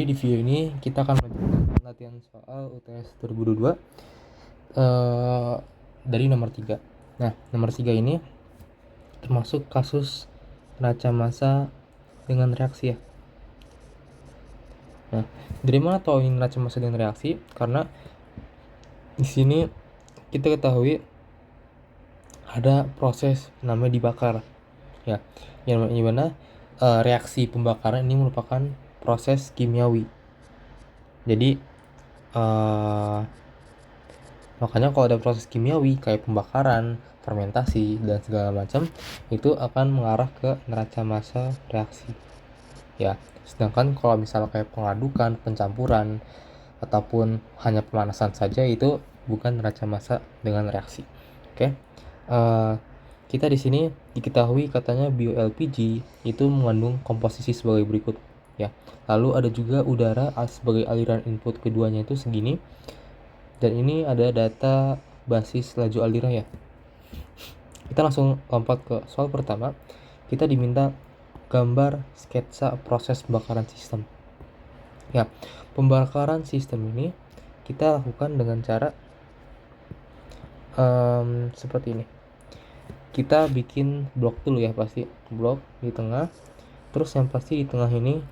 Jadi di video ini kita akan melanjutkan latihan soal UTS 2022 dari nomor 3. Nah, nomor 3 ini termasuk kasus neraca massa dengan reaksi ya. Nah, dari mana tahu ini neraca massa dengan reaksi? Karena di sini kita ketahui ada proses namanya dibakar ya, yang mana reaksi pembakaran ini merupakan proses kimiawi. Jadi makanya kalau ada proses kimiawi kayak pembakaran, fermentasi, dan segala macam, itu akan mengarah ke neraca massa reaksi ya. Sedangkan kalau misalnya kayak pengadukan, pencampuran, ataupun hanya pemanasan saja, itu bukan neraca massa dengan reaksi. Oke. Kita di sini diketahui katanya bio-LPG itu mengandung komposisi sebagai berikut ya. Lalu ada juga udara sebagai aliran input keduanya itu segini. Dan ini ada data basis laju aliran ya. Kita langsung lompat ke soal pertama. Kita diminta gambar sketsa proses pembakaran sistem. Ya, pembakaran sistem ini kita lakukan dengan cara seperti ini. Kita bikin blok dulu ya, pasti blok di tengah. Terus yang pasti di tengah ini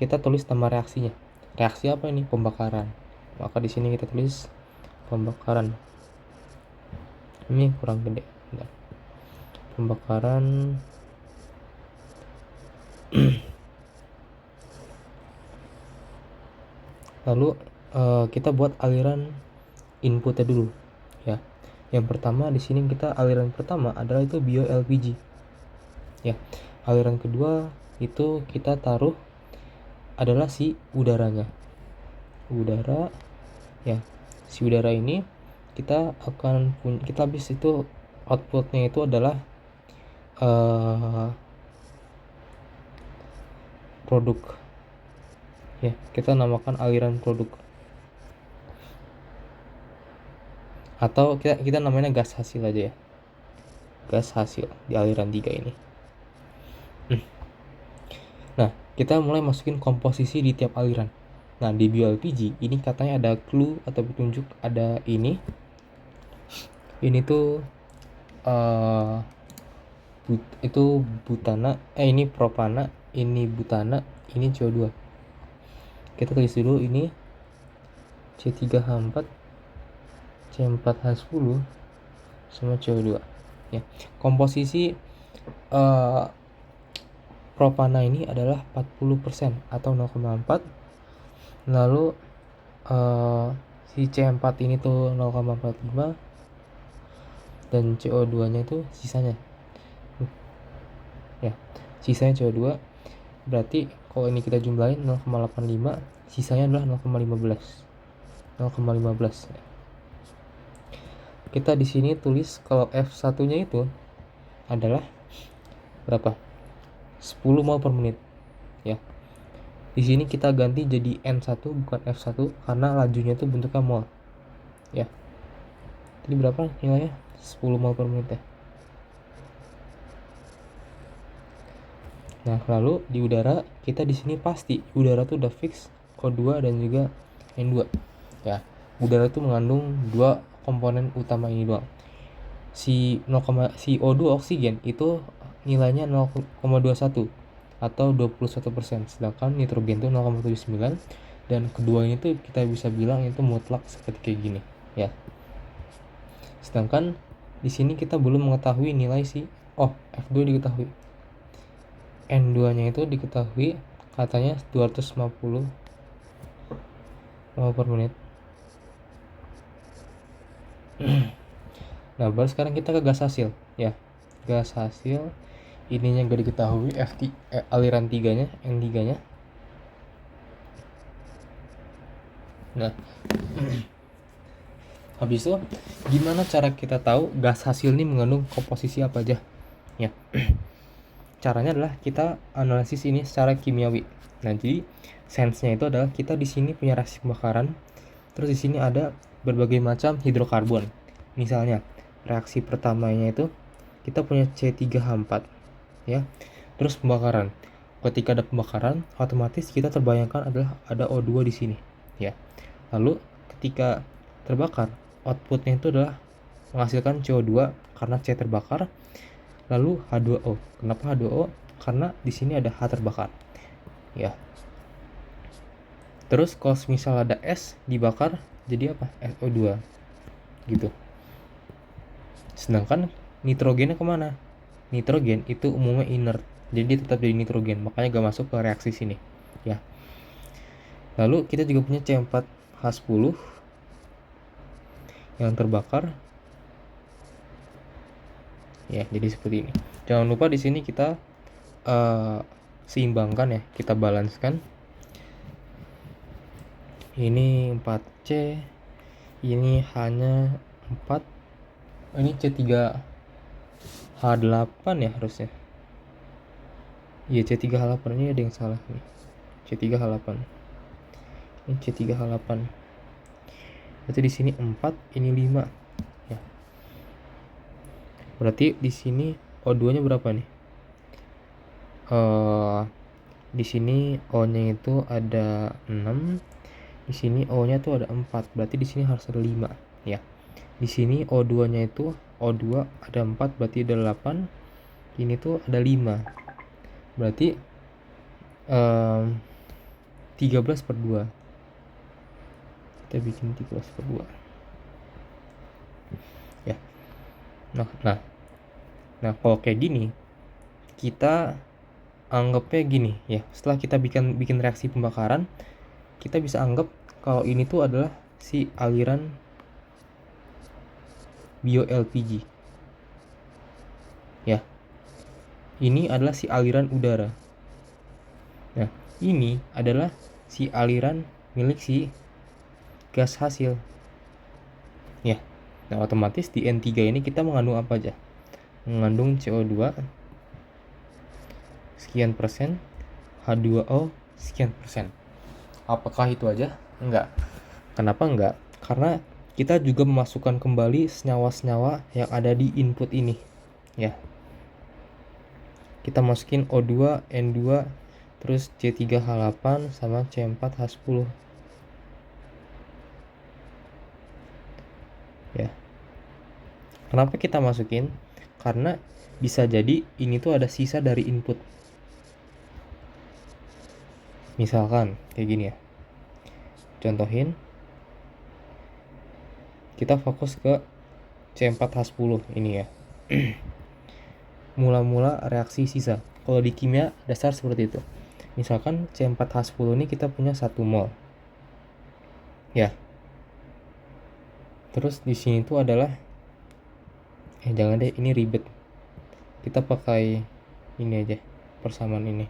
kita tulis nama reaksinya. Reaksi apa ini? Pembakaran. Maka di sini kita tulis pembakaran. Ini kurang gede. Bentar. Pembakaran lalu kita buat aliran inputnya dulu ya. Yang pertama di sini kita aliran pertama adalah itu bio-LPG ya. Aliran kedua itu kita taruh adalah si udaranya. Udara ya. Si udara ini kita habis itu outputnya itu adalah produk ya, kita namakan aliran produk atau kita namanya gas hasil aja ya, gas hasil di aliran 3 ini. Nah, kita mulai masukin komposisi di tiap aliran. Nah, di bio-LPG ini katanya ada clue atau petunjuk, ada ini tuh itu butana, ini propana, ini butana, ini CO2. Kita tulis dulu ini C3H4 C4H10 sama CO2 ya. Komposisi propana ini adalah 40% atau 0,4. Lalu si C4 ini tuh 0,45 dan CO2 nya itu sisanya ya, sisanya CO2. Berarti kalau ini kita jumlahin 0,85, sisanya adalah 0,15 ya. Kita di sini tulis kalau F1 nya itu adalah berapa? 10 mol per menit ya. Di sini kita ganti jadi N1 bukan F1 karena lajunya itu bentuknya mol ya. Jadi berapa nilainya? 10 mol per menit ya. Nah, lalu di udara kita di sini pasti udara tuh udah fix O2 dan juga N2 ya. Udara tuh mengandung dua komponen utama ini doang. Si O2 oksigen itu nilainya 0,21 atau 21%, sedangkan nitrogen itu 0,79, dan kedua ini tuh kita bisa bilang itu mutlak seperti kayak gini ya. Sedangkan di sini kita belum mengetahui nilai F2 diketahui, N2 nya itu diketahui katanya 250 mol per menit. Nah, baru sekarang kita ke gas hasil ya. Gas hasil ininya gak diketahui, aliran 3 nya, N3 nya. Nah, habis itu gimana cara kita tahu gas hasil ini mengandung komposisi apa aja ya. Caranya adalah kita analisis ini secara kimiawi. Nah, jadi sense-nya itu adalah kita di sini punya reaksi pembakaran, terus di sini ada berbagai macam hidrokarbon. Misalnya reaksi pertamanya itu kita punya C3H4 ya. Terus pembakaran. ketika ada pembakaran, otomatis kita terbayangkan adalah ada O2 di sini, ya. Lalu ketika terbakar, outputnya itu adalah menghasilkan CO2 karena C terbakar, lalu H2O. Kenapa H2O? Karena di sini ada H terbakar, ya. Terus kalau misal ada S dibakar, jadi apa? SO2, gitu. Sedangkan nitrogennya kemana? Nitrogen itu umumnya inert, jadi dia tetap jadi nitrogen, makanya gak masuk ke reaksi sini, ya. Lalu kita juga punya C4H10 yang terbakar, ya. Jadi seperti ini. Jangan lupa di sini kita seimbangkan, ya, kita balanskan. Ini 4C, ini hanya 4, ini C3H8 ya harusnya. Iya, C3H8, ini ada yang salah nih. C3H8. Ini C3H8. Berarti di sini 4, ini 5. Ya. Berarti di sini O2-nya berapa nih? Di sini O-nya itu ada 6. Di sini O-nya tuh ada 4. Berarti di sini harus ada 5, ya. Di sini O2-nya itu O2 ada 4, berarti ada 8. Ini tuh ada 5. Berarti 13/2. Kita bikin 13/2. Ya. Nah, kalau kayak gini, kita anggapnya gini, ya. Setelah kita bikin reaksi pembakaran, kita bisa anggap kalau ini tuh adalah si aliran bio LPG, ya. Ini adalah si aliran udara. Nah, ini adalah si aliran milik si gas hasil, ya. Nah, otomatis di N3 ini kita mengandung apa aja? Mengandung CO2 sekian persen, H2O sekian persen. Apakah itu aja? Enggak. Kenapa enggak? Karena kita juga memasukkan kembali senyawa-senyawa yang ada di input ini, ya. Kita masukin O2, N2, terus C3H8 sama C4H10, ya. Kenapa kita masukin? Karena bisa jadi ini tuh ada sisa dari input. Misalkan kayak gini, ya. Contohin, kita fokus ke C4H10 ini, ya. Mula-mula reaksi sisa. Kalau di kimia dasar seperti itu. Misalkan C4H10 ini kita punya 1 mol, ya. Terus di sini tuh adalah jangan deh, ini ribet. Kita pakai ini aja, persamaan ini.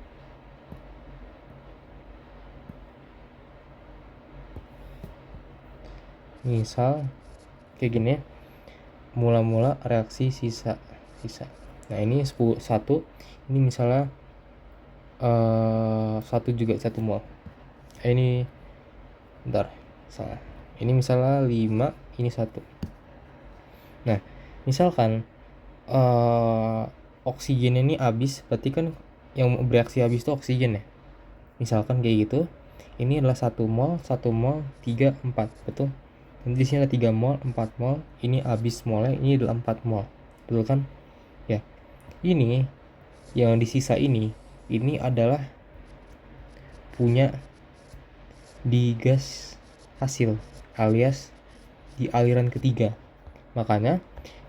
Misal kayak gini, ya. Mula-mula reaksi sisa. Nah, ini 1, ini misalnya 1 juga 1 mol. Ini bentar, salah. Ini misalnya 5, ini 1. Nah, misalkan oksigennya ini habis, berarti kan yang bereaksi habis itu oksigen, ya. Misalkan kayak gitu. Ini adalah 1 mol, 3, 4, betul? Nanti di sini ada 3 mol, 4 mol. Ini habis molnya, ini adalah 4 mol. Betul kan? Ya. Ini yang di sisa ini adalah punya di gas hasil, alias di aliran ketiga. Makanya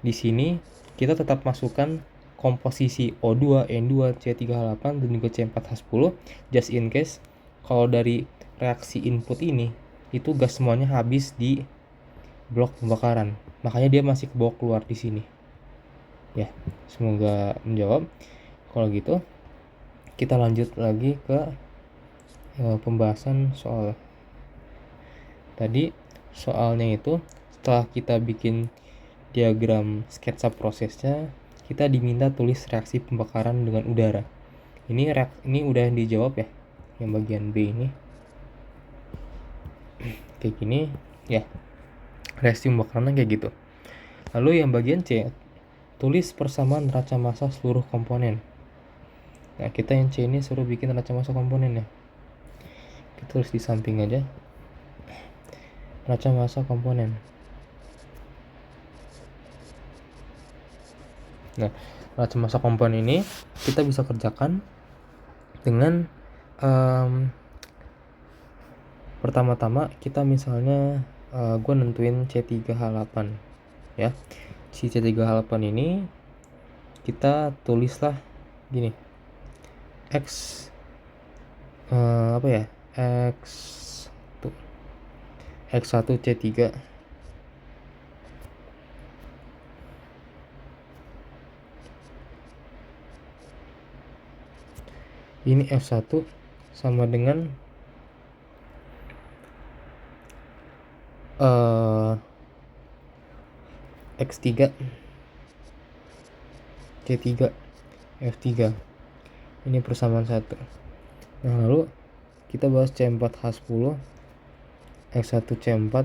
di sini kita tetap masukkan komposisi O2, N2, C3H8 dan juga C4H10 just in case kalau dari reaksi input ini itu gas semuanya habis di blok pembakaran. Makanya dia masih kebawa keluar di sini. Ya, semoga menjawab. Kalau gitu, kita lanjut lagi ke pembahasan soal tadi. Soalnya itu setelah kita bikin diagram sketsa prosesnya, kita diminta tulis reaksi pembakaran dengan udara. Ini udah dijawab, ya, yang bagian B ini. Kayak gini, ya. Reaksi pembakaran kayak gitu. Lalu yang bagian C, tulis persamaan neraca massa seluruh komponen. Nah, kita yang C ini suruh bikin neraca massa komponen ya. Kita tulis di samping aja. Neraca massa komponen. Nah, neraca massa komponen ini kita bisa kerjakan dengan pertama-tama kita misalnya gue nentuin C3H8 ya. Si C3H8 ini kita tulislah gini, X apa ya, X1 C3 ini F1 sama dengan X3 C3 F3 ini persamaan 1. Nah, lalu kita bahas C4H10 X1 C4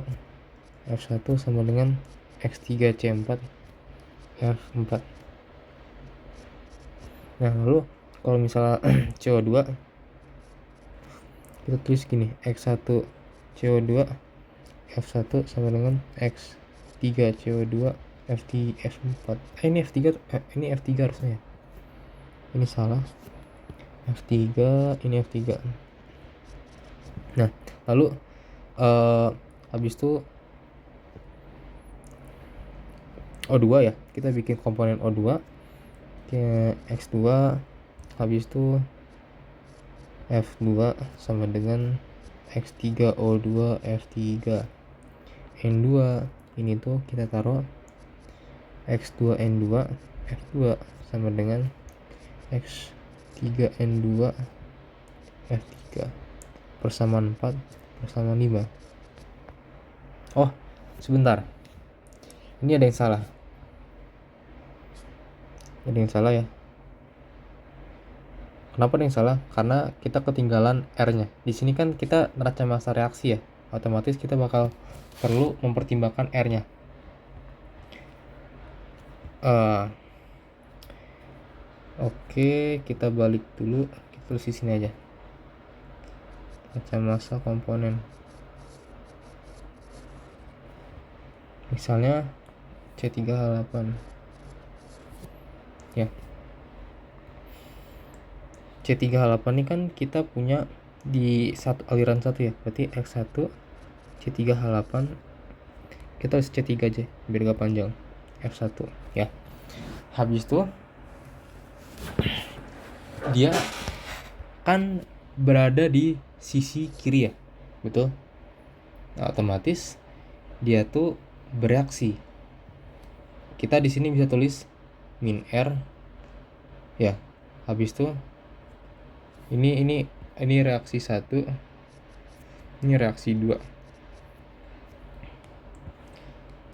F1 sama dengan X3 C4 F4. Nah, lalu kalau misalnya CO2 kita tulis gini, X1 CO2 F1 sama dengan X3 CO2 F4. Ini F3 ini F3 harusnya. Ini salah. F3 ini F3. Nah, lalu habis itu O2 ya. Kita bikin komponen O2 kayak X2, habis itu F2 sama dengan X3 O2 F3. N2 ini tuh kita taruh X2 N2 F2 sama dengan X3 N2 F3 persamaan 4 persamaan 5. Oh, sebentar. Ini ada yang salah. Ada yang salah ya. Kenapa ada yang salah? Karena kita ketinggalan R-nya. Di sini kan kita neraca massa reaksi ya. Otomatis kita bakal perlu mempertimbangkan R-nya. Oke, kita balik dulu. Kita tulis di sini aja. Neraca massa komponen. Misalnya C3H8. Ya. C3H8 ini kan kita punya di satu aliran satu ya. Berarti X1 C3H8 kita harus C3 aja biar gak panjang. F1 ya. Habis itu dia kan berada di sisi kiri ya. Betul? Nah, otomatis dia tuh bereaksi. Kita di sini bisa tulis min R ya. Habis itu ini reaksi 1, ini reaksi 2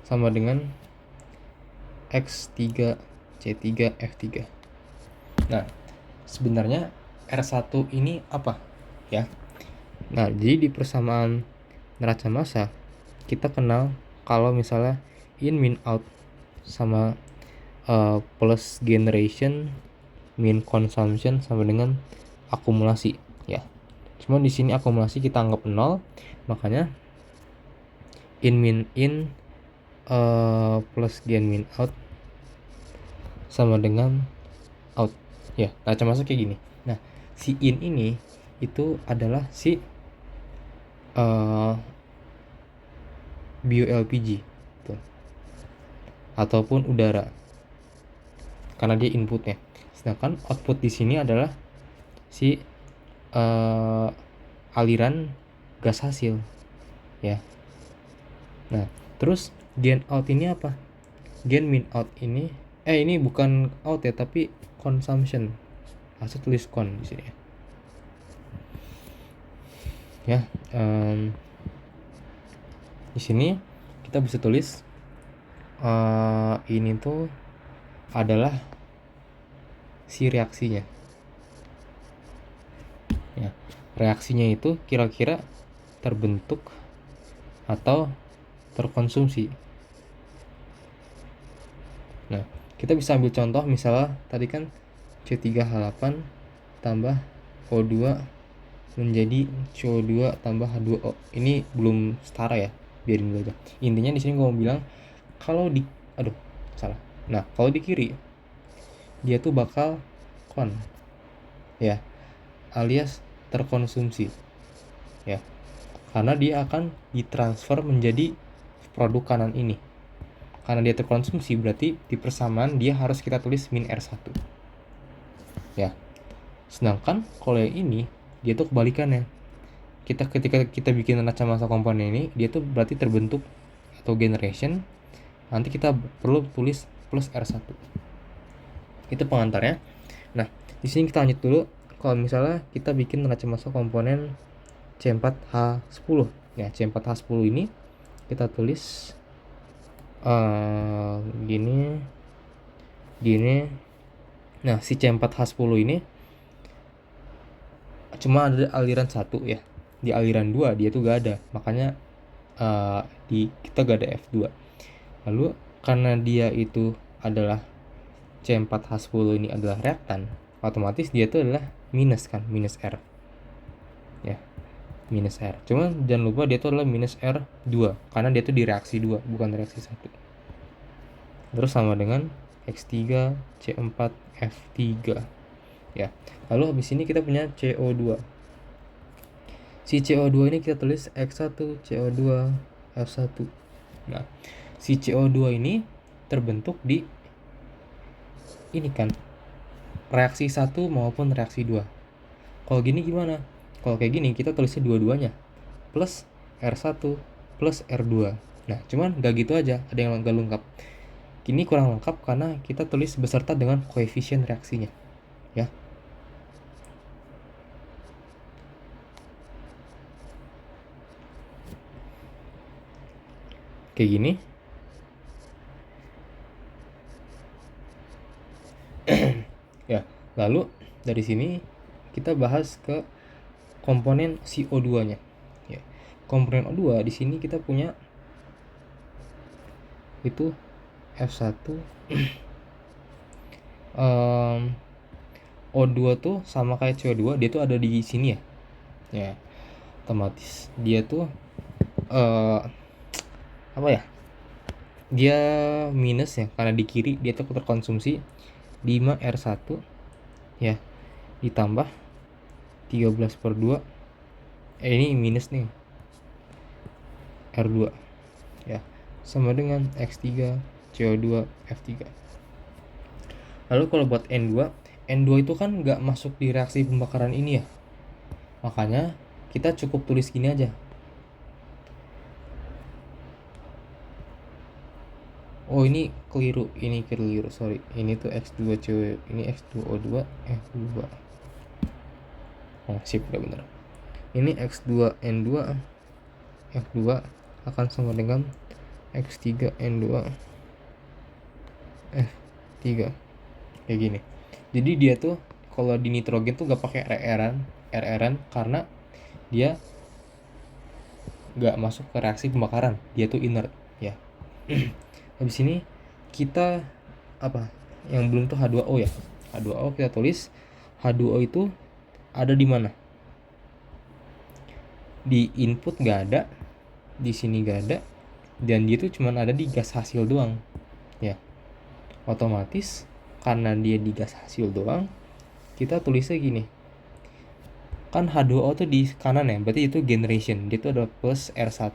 sama dengan X3 C3 F3. Nah, sebenarnya R1 ini apa ya? Nah, jadi di persamaan neraca massa kita kenal kalau misalnya in min out sama plus generation min consumption sama dengan akumulasi ya. Cuma di sini akumulasi kita anggap 0, makanya in min in plus gen min out sama dengan out ya. Neraca massa kayak gini. Nah, si in ini itu adalah si bio-LPG tuh, ataupun udara karena dia inputnya. Sedangkan output di sini adalah si aliran gas hasil ya. Nah, terus gen out ini apa? Gen min out ini ini bukan out ya, tapi consumption. Langsung tulis con di sini ya. Di sini kita bisa tulis ini tuh adalah si reaksinya ya. Reaksinya itu kira-kira terbentuk atau terkonsumsi. Nah, kita bisa ambil contoh misalnya tadi kan C3H8 tambah O2 menjadi CO2 tambah H2O. Ini belum setara ya, biarin dulu aja. Intinya di sini gue mau bilang kalau di salah. Nah, kalau di kiri dia tuh bakal kon ya, alias terkonsumsi ya. Karena dia akan ditransfer menjadi produk kanan ini. Karena dia terkonsumsi berarti di persamaan dia harus kita tulis min R1. Ya. Sedangkan kalau yang ini dia tuh kebalikannya. Ketika kita bikin neraca massa komponen ini, dia tuh berarti terbentuk atau generation. Nanti kita perlu tulis plus R1. Itu pengantarnya. Nah, di sini kita lanjut dulu. Kalau misalnya kita bikin neraca massa komponen C4H10. Ya, C4H10 ini kita tulis gini. Nah, si C4H10 ini cuma ada aliran 1 ya. Di aliran 2 dia tuh gak ada. Makanya kita gak ada F2. Lalu karena dia itu adalah C4H10 ini adalah reaktan, otomatis dia itu adalah minus kan, minus R. Ya. Minus R. Cuman jangan lupa dia itu adalah minus R2 karena dia itu di reaksi 2, bukan reaksi 1. Terus sama dengan X3 C4 F3. Ya. Lalu habis ini kita punya CO2. Si CO2 ini kita tulis X1 CO2 F1. Nah, si CO2 ini terbentuk di ini kan, reaksi 1 maupun reaksi 2. Kalau gini gimana? Kalau kayak gini kita tulisnya dua-duanya plus R1 plus R2. Nah, cuman gak gitu aja, ada yang gak lengkap. Ini kurang lengkap karena kita tulis beserta dengan koefisien reaksinya. Ya. Kayak gini. Ya, lalu dari sini kita bahas ke komponen CO2-nya. Ya. Komponen O2 di sini kita punya itu F1 O2 tuh sama kayak CO2, dia tuh ada di sini ya. Ya. Otomatis dia tuh apa ya? Dia minus ya karena di kiri dia tuh terkonsumsi 5R1 ya ditambah 13/2 ini minus nih R2 ya sama dengan X3 CO2 F3. Lalu kalau buat N2 itu kan nggak masuk di reaksi pembakaran ini ya, makanya kita cukup tulis gini aja. Oh ini keliru, sorry. Ini tuh X2CO, ini X2O2 F2. Oh sip, udah bener. Ini X2N2 F2 akan sama dengan X3N2 F3 kayak gini. Jadi dia tuh kalau di nitrogen tuh gak pakai RR-an karena dia gak masuk ke reaksi pembakaran, dia tuh inert ya. Habis ini kita apa yang belum tuh H2O ya. H2O kita tulis H2O itu ada di mana? Di input gak ada, di sini gak ada, dan dia tuh cuma ada di gas hasil doang ya. Otomatis karena dia di gas hasil doang, kita tulisnya gini. Kan H2O tuh di kanan ya, berarti itu generation, dia tuh ada plus R1.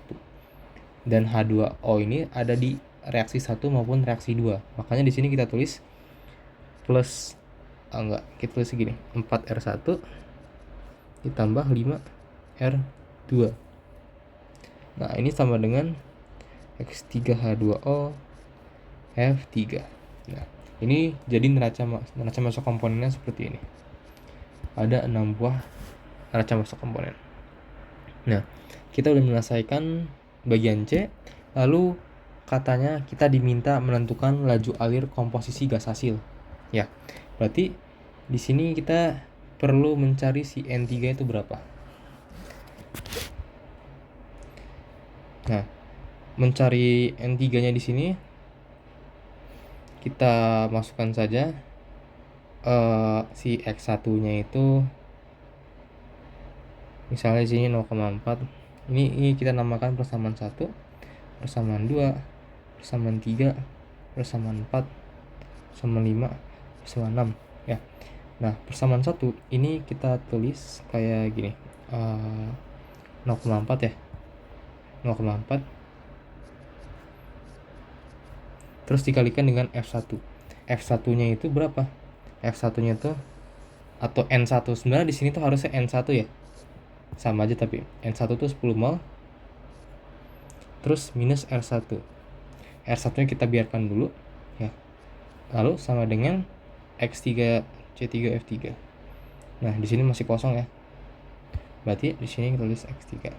Dan H2O ini ada di reaksi 1 maupun reaksi 2. Makanya di sini kita tulis plus kita tulis segini, 4R1 ditambah 5R2. Nah, ini sama dengan X3H2O F3. Nah, ini jadi neraca massa komponennya seperti ini. Ada 6 buah neraca massa komponen. Nah, kita udah menyelesaikan bagian C. Lalu katanya kita diminta menentukan laju alir komposisi gas hasil. Ya, berarti di sini kita perlu mencari si N3 itu berapa. Nah, mencari N3-nya di sini kita masukkan saja si X1 nya itu misalnya di sini 0,4. Ini kita namakan persamaan 1, persamaan 2, persamaan 3, persamaan 4, persamaan 5, persamaan 6 ya. Nah, persamaan 1 ini kita tulis kayak gini. 0,4 ya. 0,4 terus dikalikan dengan F1. F1-nya itu berapa? F1-nya itu atau N1. Sebenarnya di sini tuh harusnya N1 ya. Sama aja tapi N1 tuh 10 mol. Terus minus R1. R1-nya kita biarkan dulu ya. Lalu sama dengan X3 C3 F3. Nah, di sini masih kosong ya. Berarti di sini kita tulis X3.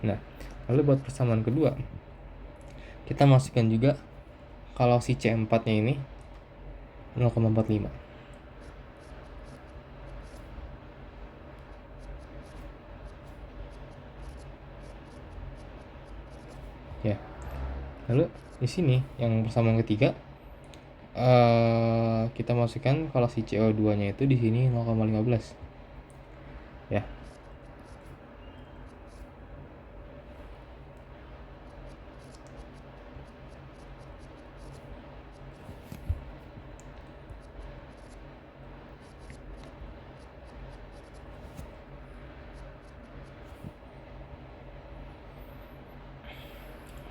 Nah, lalu buat persamaan kedua kita masukkan juga kalau si C4-nya ini 0,45. Ya. Lalu di sini yang persamaan ketiga kita masukkan kalau si CO2-nya itu di sini 0,15. Ya.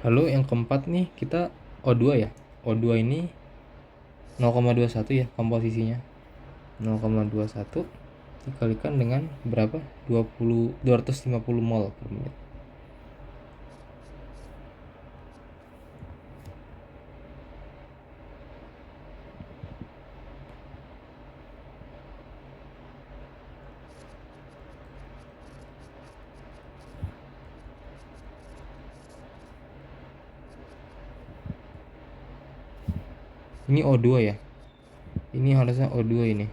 Lalu yang keempat nih kita O2 ya. O2 ini 0,21 ya komposisinya. 0,21 dikalikan dengan berapa? 250 mol per menit. Ini O2 ya. Ini harusnya O2 ini.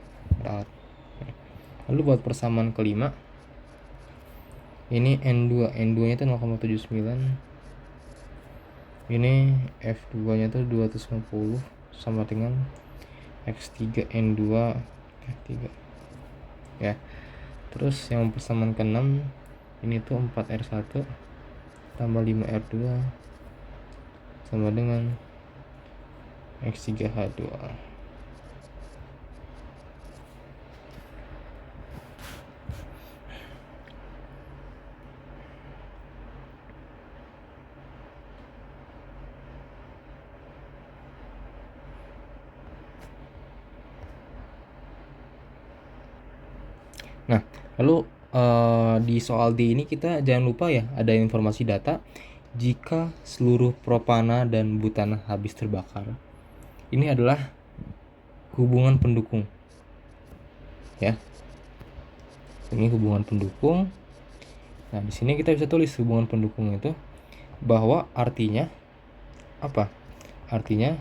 Lalu buat persamaan kelima ini N2. N2 nya itu 0,79. Ini F2 nya itu 250 sama dengan X3 N2 F3 ya. Terus yang persamaan ke-6 ini tuh 4R1 tambah 5R2 sama dengan X3H2. Nah, lalu di soal D ini kita jangan lupa ya ada informasi data jika seluruh propana dan butana habis terbakar. Ini adalah hubungan pendukung. Ya. Ini hubungan pendukung. Nah, di sini kita bisa tulis hubungan pendukung itu bahwa artinya apa? Artinya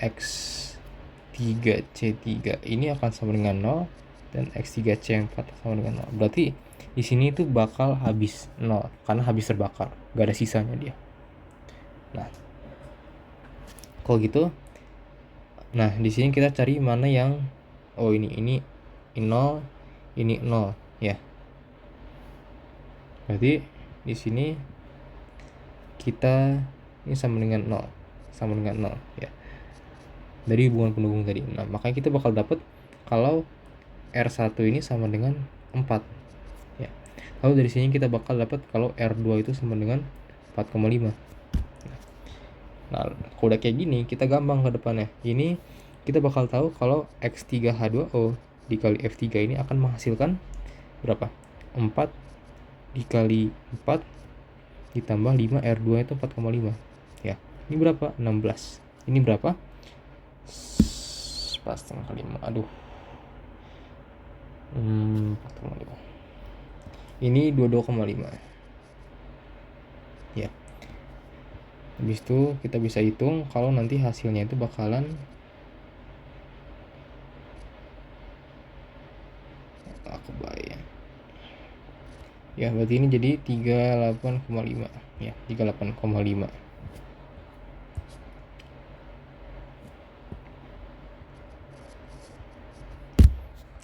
X3C3 ini akan sama dengan 0 dan X3C4 sama dengan 0. Berarti di sini itu bakal habis 0 karena habis terbakar, gak ada sisanya dia. Nah, kalau gitu, nah di sini kita cari mana yang ini 0, ini 0 ya. Berarti di sini kita ini sama dengan 0, sama dengan 0 ya. Dari hubungan pendukung tadi. Nah, makanya kita bakal dapat kalau R1 ini sama dengan 4 ya. Lalu dari sini kita bakal dapat kalau R2 itu sama dengan 4,5. Nah, kalau udah kayak gini kita gampang ke depannya. Ini kita bakal tahu kalau X3H2O dikali F3 ini akan menghasilkan berapa? 4 dikali 4 ditambah 5 R2 itu 4,5 ya. Ini berapa? 16. Ini berapa? Pas setengah kali 5. Aduh. 4,5. Ini 22,5 ya. Habis itu kita bisa hitung kalau nanti hasilnya itu bakalan kebayang ya. Berarti ini jadi 38,5 ya. 38,5.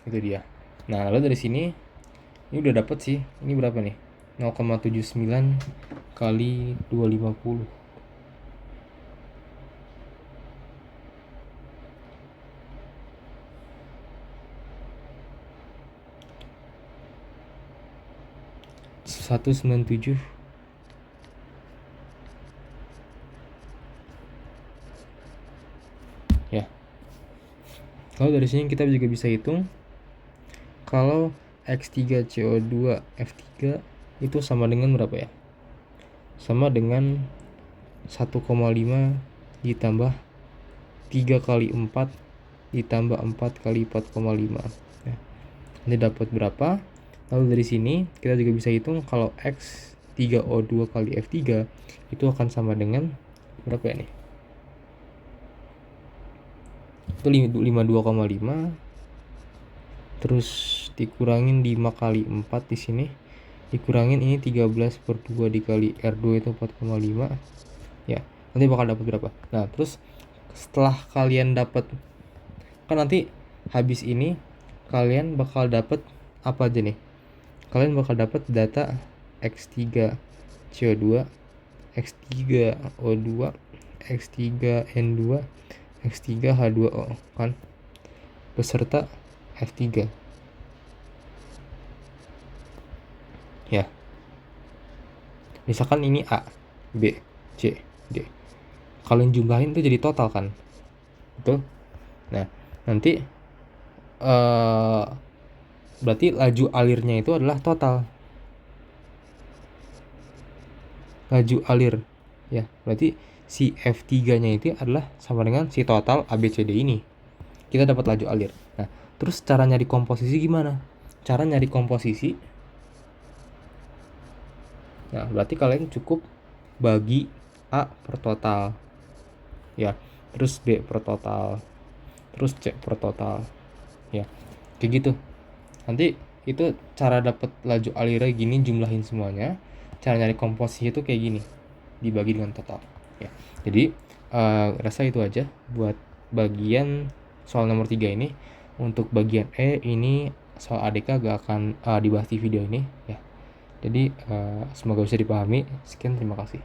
Itu dia. Nah, lalu dari sini ini udah dapet sih. Ini berapa nih? 0,79 kali 250. Satu 97. Ya. Lalu dari sini kita juga bisa hitung kalau X3CO2 F3 itu sama dengan berapa ya? Sama dengan 1,5 ditambah 3 kali 4 ditambah 4 kali 4,5. Nah, ini dapat berapa? Lalu dari sini kita juga bisa hitung kalau X3O2 kali F3 itu akan sama dengan berapa ya nih? Itu 52,5, terus dikurangin 5 kali 4 di sini, dikurangin ini 13/2 dikali R2 itu 4,5 ya, nanti bakal dapat berapa. Nah, terus setelah kalian dapat, kan nanti habis ini kalian bakal dapat apa aja nih? Kalian bakal dapat data X3CO2, X3O2, X3N2, X3H2O kan, beserta F3 ya. Misalkan ini A, B, C, D. Kalian jumlahin itu jadi total kan? Betul? Nah, nanti berarti laju alirnya itu adalah total. Laju alir ya. Berarti si F3-nya itu adalah sama dengan si total ABCD ini. Kita dapat laju alir. Nah, terus cara nyari komposisi gimana? Cara nyari komposisi, nah berarti kalian cukup bagi A per total ya, terus B per total, terus C per total ya, kayak gitu. Nanti itu cara dapat laju alirnya gini, jumlahin semuanya. Cara nyari komposisi itu kayak gini, dibagi dengan total ya. Jadi rasa itu aja buat bagian soal nomor 3 ini. Untuk bagian E ini soal ADK gak akan dibahas di video ini ya. Jadi semoga bisa dipahami. Sekian, terima kasih.